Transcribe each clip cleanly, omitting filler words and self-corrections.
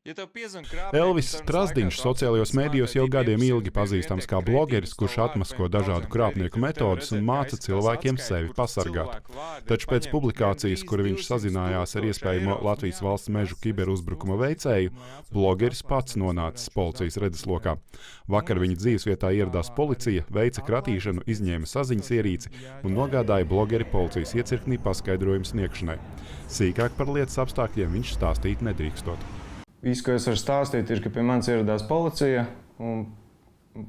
Elvis Strazdiņš sociālajos mēdījos jau gadiem ilgi pazīstams kā blogeris, kurš atmasko dažādu krāpnieku metodus un māca cilvēkiem sevi pasargāt. Taču pēc publikācijas, kur viņš sazinājās ar iespējamo Latvijas valsts mežu kiberuzbrukuma veicēju, blogeris pats nonācis policijas redzeslokā. Vakar viņa dzīvesvietā ieradās policija, veica kratīšanu, izņēma saziņas ierīci un nogādāja blogeri policijas iecirknī paskaidrojumu sniegšanai. Sīkāk par lietas apstākļiem viņš stāstīt nedrīkstot. Viss, ko es varu stāstīt, ir, ka pie manis ieradās policija un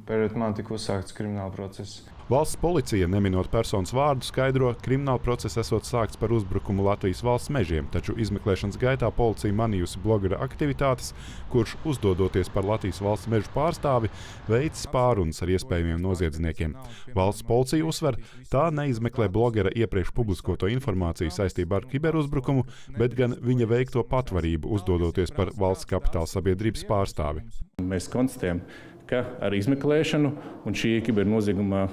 pret mani tika uzsākts krimināla process. Valsts policija, neminot personas vārdu, skaidro, krimināla process esot sākts par uzbrukumu Latvijas valsts mežiem, taču izmeklēšanas gaitā policija manījusi blogera aktivitātes, kurš, uzdodoties par Latvijas valsts mežu pārstāvi, veicis pārunas ar iespējamiem noziedzniekiem. Valsts policija uzsver, tā neizmeklē blogera iepriekš publiskoto informāciju saistībā ar kiberuzbrukumu, bet gan viņa veikto patvarību, uzdodoties par valsts kapitāla sabiedrības pārstāvi. Mēs konstatējam, ka ar izmeklēšanu un šī kibernoziegumā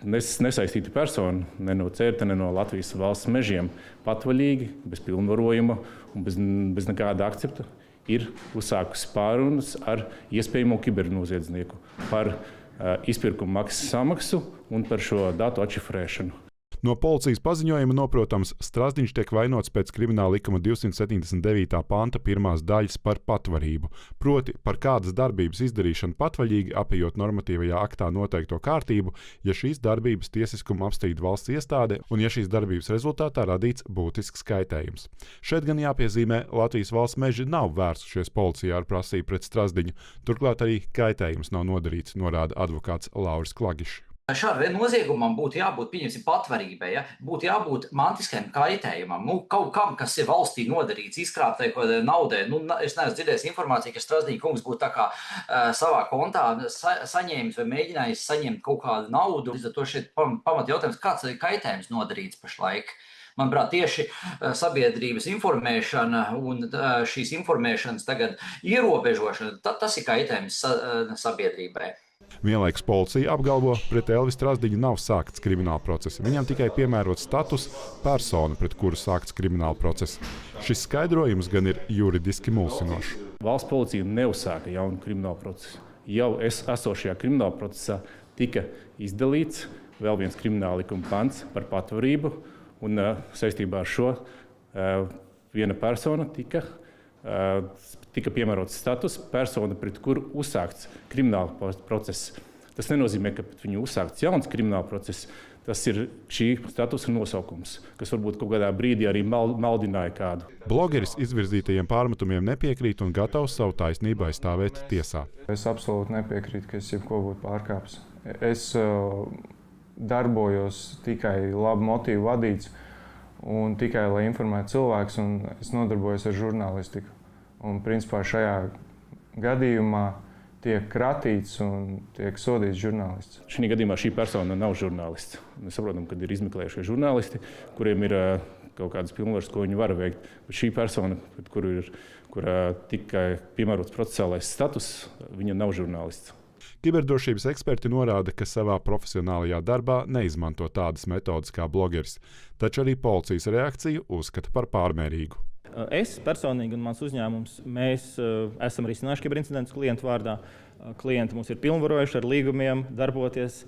nesaistīta persona ne no CERTA, ne no Latvijas valsts mežiem patvaļīgi, bez pilnvarojuma un bez nekāda akcepta ir uzsākusi pārunas ar iespējamo kibernoziedznieku par izpirkuma maksas samaksu un par šo datu atšifrēšanu. No policijas paziņojuma noprotams, Strazdiņš tiek vainots pēc Krimināla likuma 279. panta 1. daļas par patvarību, proti par kādas darbības izdarīšanu patvaļīgi, apejot normatīvajā aktā noteikto kārtību, ja šīs darbības tiesiskumu apstrīd valsts iestāde un ja šīs darbības rezultātā radīts būtisks kaitējums. Šeit gan jāpiezīmē, Latvijas valsts meži nav vērsušies policijā ar prasību pret Strazdiņu, turklāt arī kaitējums nav nodarīts, norāda advokāts Lauris Klagišs. Šāda veida noziegumam būtu jābūt, pieņemsim, patvarībai, ja? Būtu jābūt mantiskajam kaitējumam, kaut kam, kas ir valstī nodarīts, izkrāptai naudai. Es neesmu dzirdējis informāciju, ka Strazdiņa kungs būtu tā kā savā kontā saņēmis vai mēģinājis saņemt kaut kādu naudu. Līdz ar to šeit pamat jautājums, kāds ir kaitējums nodarīts pašlaik? Manuprāt, tieši sabiedrības informēšana un šīs informēšanas tagad ierobežošana, tas ir kaitējums sabiedrībai. Vienlaikus policija apgalvo, pret Elvis Strazdiņu nav sākts krimināla process. Viņam tikai piemērots status persona, pret kuru sākts krimināla process. Šis skaidrojums gan ir juridiski mulsinošs. Valsts policija neuzsāka jaunu kriminālu procesu. Jau esošajā krimināla procesā tika izdalīts vēl viens krimināla likuma pants par patvarību, un saistībā ar šo viena persona tika piemērots status persona, pret kuru uzsākts krimināla process. Tas nenozīmē, ka pret viņu uzsākts jauns krimināla process. Tas ir šī statusa nosaukums, kas varbūt kaut kādā brīdī arī maldināja kādu. Blogeris izvirzītajiem pārmetumiem nepiekrīt un gatavs savu taisnību aizstāvēt tiesā. Es absolūti nepiekrītu, ka es jebko būtu pārkāpis. Es darbojos tikai labu motīvu vadīts un tikai, lai informētu cilvēkus, un es nodarbojos ar žurnālistiku. Un, principā, šajā gadījumā tiek kratīts un tiek sodīts žurnālists. Šī gadījumā šī persona nav žurnālists. Mēs saprotam, ka ir izmeklējušie žurnālisti, kuriem ir kaut kādas pilnvaras, ko viņi var veikt. Bet šī persona, kurā tikai piemērots procesālais status, viņa nav žurnālists. Kiberdrošības eksperti norāda, ka savā profesionālajā darbā neizmanto tādas metodas kā blogeris, taču arī policijas reakciju uzskata par pārmērīgu. Es personīgi un mans uzņēmums, mēs esam risinājuši kiberincidentus klientu vārdā. Klienti mums ir pilnvarojuši ar līgumiem darboties,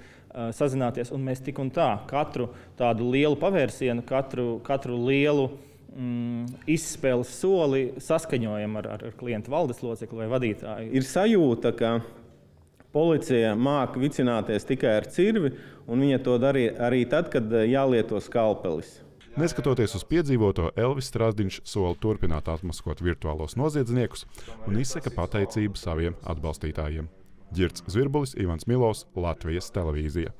sazināties, un mēs tik un tā katru tādu lielu pavērsienu, katru lielu izspēles soli saskaņojam ar klientu valdes locekli vai vadītāju. Ir sajūta, ka policija māca vicināties tikai ar cirvi, un viņa to darīja arī tad, kad jālieto skalpelis. Neskatoties uz piedzīvoto, Elvis Strazdiņš sola turpināt atmaskot virtuālos noziedzniekus un izsaka pateicību saviem atbalstītājiem. Ģirds Zvirbulis, Ivans Milovs, Latvijas televīzija.